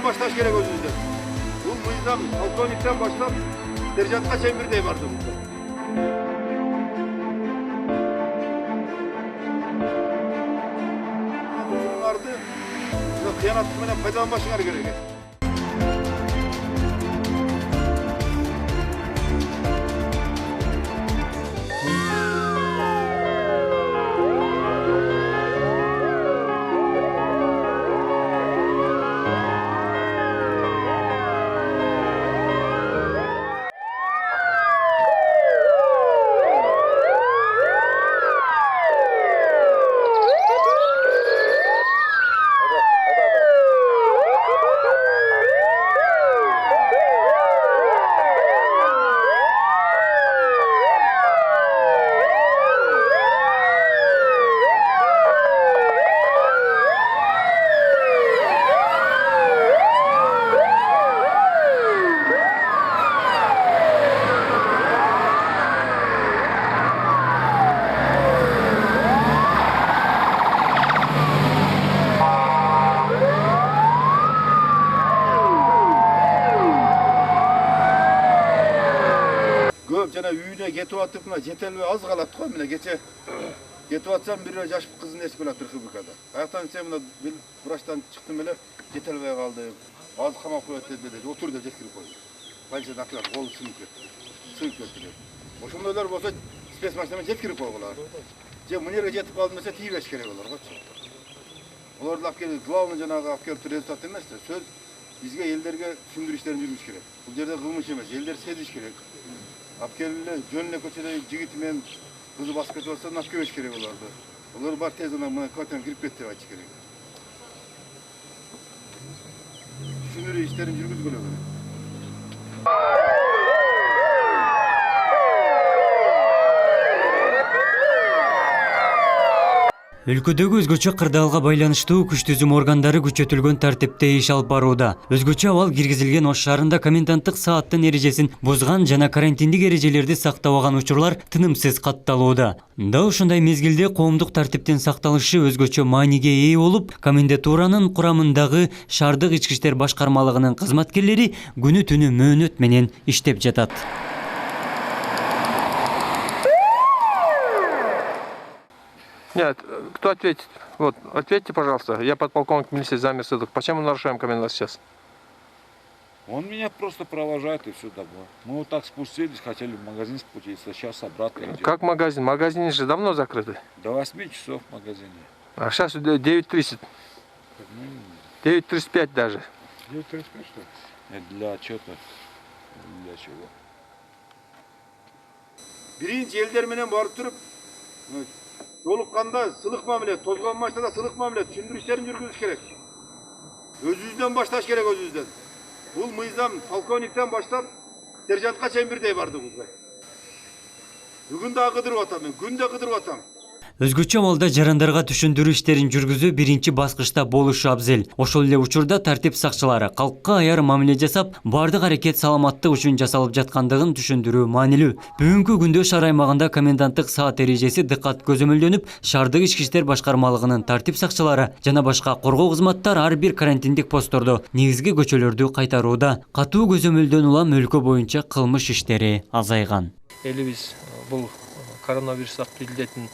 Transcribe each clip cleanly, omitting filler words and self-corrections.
Özünden başlaş gerek özünden. Bu mıyzam polkovnikten başlap serjantqa çeyim birday bardı burada. Bunlardı kıyanatlı menen paydalanbaşыңar gerek. Жана үйүнө кетип атып мына жетелбей аз калат го мына кече кетип атсам бир жаш кыздын эсип келат РХБКда. Аяктан сен мына врачтан чыктым эле жетелбей калды. Аз камап коет dedi. Отур деп жеткирип койду. Больницада акылат колу сынып кетти. Сынып кетти. Ошондойлор болсо спецмашинамен жеткирип койгула. Же мынерге жетип калдым десе тийбеш керек болор гочу. Олорду алып келип главный жанагы алып келип результат эмес да сөз бизге элдерге түшүндүрүү иштерин жүргүзүш керек. Бул жерде кылмыш эмес, элдер сезиш керек. Алып келип жөн эле көчөдө жигити менен кызы басып кетип атса алып келбеш керек олорду. Олор бар тез мына квартирага кирип кетти деп айтыш керек. Түшүндүрүү иштерин жүргүзгүлө керек. Өлкөдөгү өзгөчө кырдаалга байланыштуу күч түзүм органдары күчөтүлгөн тартипте иш алып барууда. Өзгөчө абал киргизилген Ош шаарында коменданттык сааттын эрежесин бузган жана карантиндик эрежелерди сактабаган учурлар тынымсыз катталууда. Дал ушундай мезгилде коомдук тартиптин сакталышы өзгөчө мааниге ээ болуп, комендатуранын курамындагы шаардык ички иштер башкармалыгынын кызматкерлери күнү түнү мөөнөт менен иштеп жатат. Нет, кто ответит? Вот, ответьте, пожалуйста. Я подполковник милиции Замир Сыдык. Почему мы нарушаем комендант сейчас? Он меня просто провожает и все добро. Мы вот так спустились, хотели в магазин спуститься, сейчас обратно идем. Как магазин? Магазины же давно закрыты. До 8 часов в магазине. А сейчас 9:30. 9:35 даже. 9:35 что ли? Нет, для отчета. Для чего? Биринчи элдер менен барып туруп жолукканда сылык мамиле, тозгон машинада сылык мамиле түшүндүрүү иштерин жүргүзүш керек. Өзүбүздөн башташ керек өзүбүздөн. Бул мыйзам полковниктен баштап сержантка чейин бирдей барды бул. Бүгүн дагы кыдырып атам мен, күндө кыдырып атам. Өзгөчө абалда жарандарга түшүндүрүү иштерин жүргүзүү биринчи баскычта болушу абзел. Ошол эле учурда тартип сакчылары калкка аяр мамиле жасап, бардык аракет саламаттык үчүн жасалып жаткандыгын түшүндүрүү маанилүү. Бүгүнкү күндө шаар аймагында коменданттык саат эрежеси дыкат көзөмөлдөнүп, шаардык ички иштер башкармалыгынын тартип сакчылары жана башка коргоо кызматтар ар бир карантиндик посттордо негизги көчөлөрдү кайтарууда. Катуу көзөмөлдөн улам өлкө боюнча кылмыш иштери азайган. Элибиз бул коронавирус аттуу илдеттин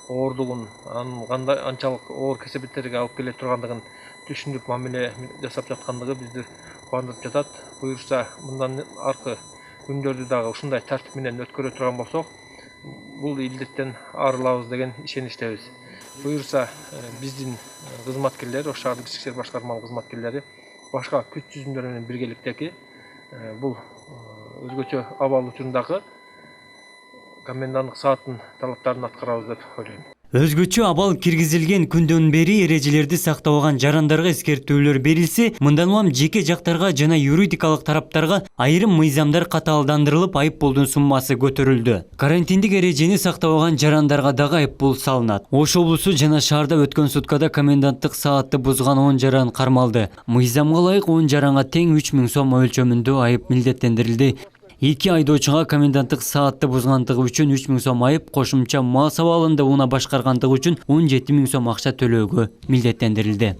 ооругун, анын кандай анчалык оор кесепеттерге алып келе тургандыгын түшүнүп мамиле жасап жаткандыгы бизди кубандырып жатат. Буюрса мындан аркы күндөрдү дагы ушундай тартип менен өткөрө турган болсок, бул илдеттен арылабыз деген ишеничтебиз. Буюрса биздин кызматкерлер, Ош шаардык ички иштер башкармалык кызматкерлери башка күч түзүмдөр менен биргеликтеги бул өзгөчө абал учурундагы коменданттык сааттын талаптарын аткарабыз деп ойлойм. Өзгөчө абал киргизилген күндөн бери эрежелерди сактабаган жарандарга эскертүүлөр берилсе, мындан улам жеке жактарга жана юридикалык тараптарга айрым мыйзамдар катаалдандырылып, айыппулдун суммасы көтөрүлдү. Карантиндик эрежени сактабаган жарандарга дагы айыппул салынат. Ош облусу жана шаарда өткөн суткада коменданттык саатты бузган 10 жаран кармалды. Мыйзамга ылайык 10 жаранга тең 3000 сом өлчөмүндө айып милдеттендирилди. 2 айдоочуга коменданттык саатты бузгандыгы үчүн 3000 сом айып, кошумча мал сабалында уна башкаргандыгы үчүн 17000 сом акча төлөөгө милдеттендирилди.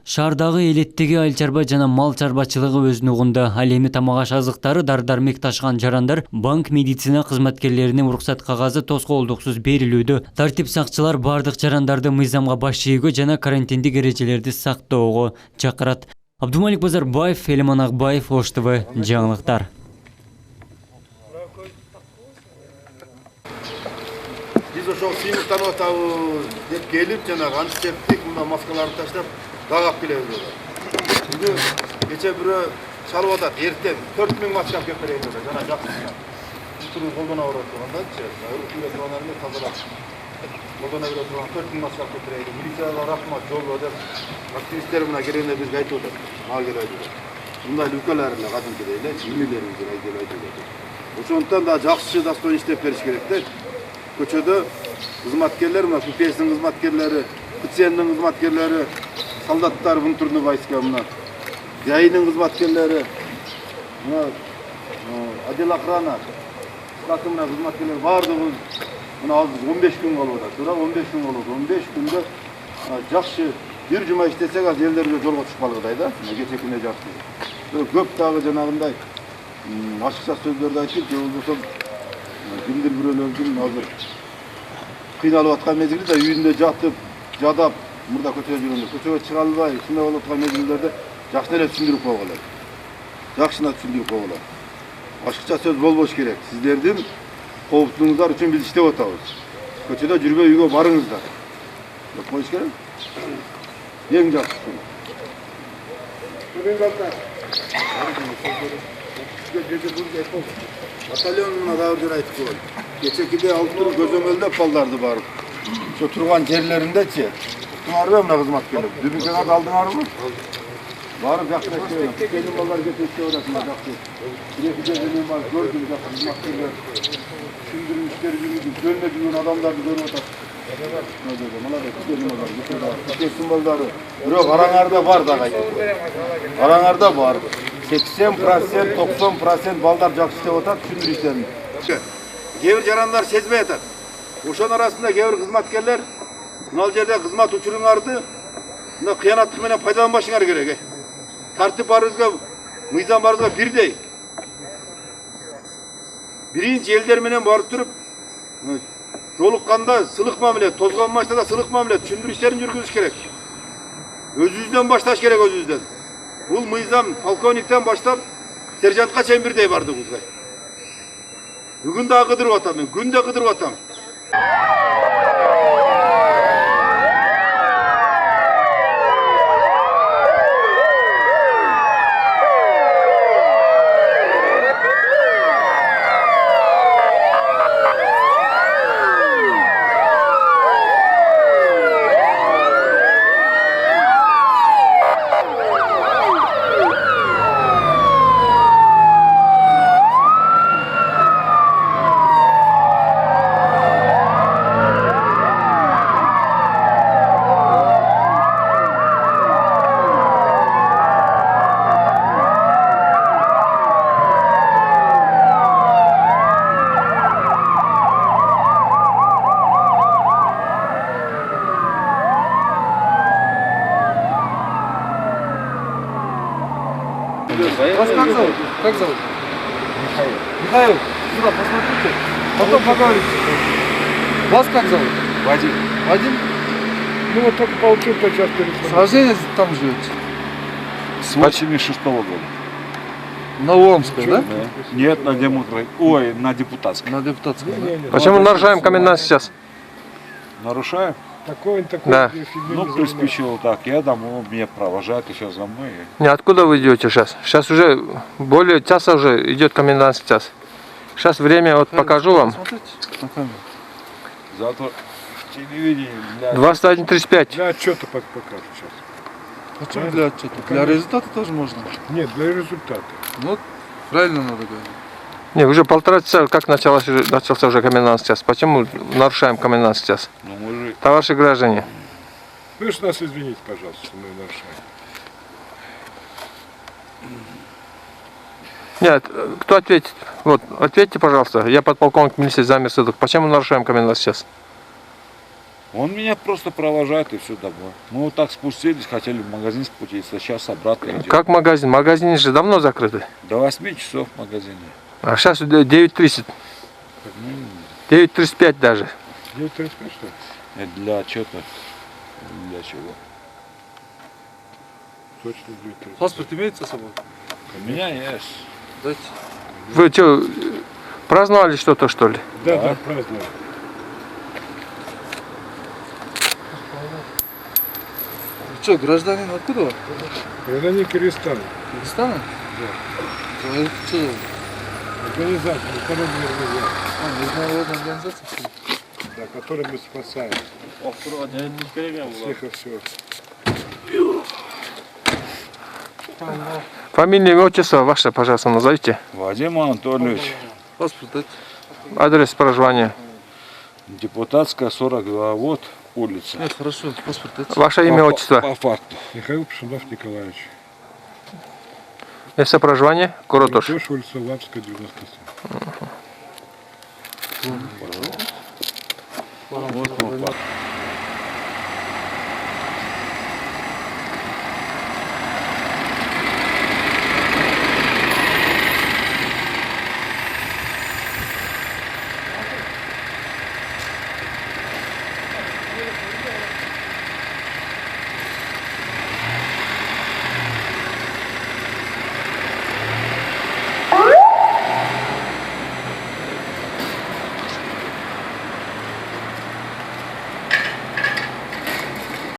Шаардагы элеттеги айыл чарба жана мал чарбачылыгы өзүн угунду. Ал эми тамак аш азыктары, дары-дармек ташыган жарандар банк, медицина кызматкерлерине уруксат кагазы тоскоолдуксуз берилүүдө. Тартип сакчылар бардык жарандарды мыйзамга баш ийүүгө жана карантиндик эрежелерди сактоого чакырат. Абдумалик Базарбаев, Элиман Акбаев, Ош ТВ, жаңылыктар. Биз ошол сыймыктанып атабыз деп келип, жанагы антисептик мына маскаларды таштап дагап келебиз. Бүгүн кече бирөө чалып атат, эртең 4000 маска алып келип берейин деп, жана жакшы. Туру колдона берет тургандачы, өрүкүлө тургандар тазалап. Колдона берет турган 4000 маска алып келип берейин. Милицияга рахмат, жол деп. Активисттер мына келгенде бизге айтып атат. Мага келип айтып атат. Мындай өлкөлөрүндө кадимкидей эле имилерибизди айтып атат. Ошондон да жакшы достойн иштеп бериш керек да. Көчөдө кызматкерлер, мына ППС-дин кызматкерлери, ПЦН-дин кызматкерлери, солдаттар, внутренний войска, мына ЯИ-дин кызматкерлери, мына отдел охрана, статымына кызматкерлер бардыгы мына азыр 15 күн калып атат. Бирок 15 күн калып, 15 күндө жакшы бир жума иштесек, аз элдерге жолго чыкпалгыдай да. Кече күнү жакшы. Көп дагы жанагындай ашыкча сөздөрдү айтып, же болбосо кимдир бирөөлөрдүн азыр кыйналып аткан мезгилде үйүндө жатып, жадап, мурда көчөгө жүргөндө, көчөгө чыга албай, ушундай болуп аткан мезгилдерде жакшы эле түшүндүрүп койгула. Жакшына түшүндүрүп койгула. Ашыкча сөз болбош керек. Сиздердин коопсуздугуңуздар үчүн биз иштеп атабыз. Көчөдө жүрбөй үйгө барыңыздар. Деп коюш керек. Эң жакшысы. Батальонуна дагы бир айтып коеюн. Кечекиде алып туруп көзөмөлдөп балдарды барып. Ошо турган жерлериндечи. Туңарбы мына кызматкерлер? Дүбүкеңерди алдыңарбы? Барып жакшы эшлеп, келин балдар кетип иштеп атат мына жакшы. Бир-эки жерде мен барып көрдүм жакшы кызматкерлер. Түшүндүрүү иштери жүргүзүп, жөнүнө жүргөн адамдарды көрүп атат. Келин балдары. Бирок араңарда бар дагы айтып. Араңарда бар. 80%, 90% балдар жакшы иштеп атат, түшүндүрүү иштерин. Кээ бир жарандар сезбей атат. Ошонун арасында кээ бир кызматкерлер мына жерде кызмат учуруңарды мына кыянаттык менен пайдаланбашыңар керек. Тартип барыбызга, мыйзам барыбызга бирдей. Биринчи элдер менен барып туруп, жолукканда сылык мамиле, тозгон машинада сылык мамиле, түшүндүрүү иштерин жүргүзүш керек. Өзүбүздөн башташ керек, өзүбүздөн. Бул мыйзам полковниктен баштап сержантка чейин бирдей бардыгыбызга. Бүгүн да кыдырып атам мен, күндө кыдырып атам. Вас как зовут? Как зовут? Михаил. Михаил, сюда посмотрите, потом поговорите. Вас как зовут? Вадим. Вадим? Ну вот только получил, то сейчас перед С рождения там живете? С 86-го года. На Уомской, да? Да. Нет, на демократии. Ой, на депутатской. На депутатской. Не-не-не. Почему нарушаем комендант сейчас? Нарушаю? Такой Да. фигней Ну, не приспичило так. Я домой, меня провожают еще за мной. Не, откуда вы идете сейчас? Сейчас уже более часа уже идет комендантский час. Сейчас время, вот покажу вам. Зато в телевидении, блядь. 21:35. Для отчета покажут сейчас. Почему для отчета? Для результата тоже можно. Нет, для результата. Ну, правильно надо говорить. Не, уже 1,5 часа, как начался уже комендантский час. Почему нарушаем комендантский час? Ну, мы же... Товарищи граждане, Вы же нас извините, пожалуйста, мы нарушаем. нет, кто ответит? Вот, ответьте, пожалуйста. Я подполковник милиции Замир Сыдык. Почему нарушаем комендантский час? Он меня просто провожает и все домой. Мы вот так спустились, хотели в магазин спуститься, сейчас обратно идем. Как магазин? Магазины же давно закрыты. До 8 часов в магазине. А сейчас 9:30. Ну, 9:35 даже. 9:35, что ли? это для чего-то. Для чего? Точно 9:30. Паспорт имеется с собой? У меня есть. Дайте. Вы что, праздновали что-то, что ли? Да, да, праздную. Вы что, гражданин откуда вы? Гражданин Кыргызстана. Кыргызстана? Да. Это что? Организация, международная организация, Международная организация? что ли? да, которую мы спасаем. Всех и всего. Фамилия, имя, отчество ваше, пожалуйста, назовите. Вадим Анатольевич, Паспорт дайте. Адрес проживания. депутатская 42, вот улица. Нет, хорошо, паспорт дайте. Ваше имя, отчество. По факту. Михаил Пшенов Николаевич. Место проживания? Город Ош. Улица Ламская, 97.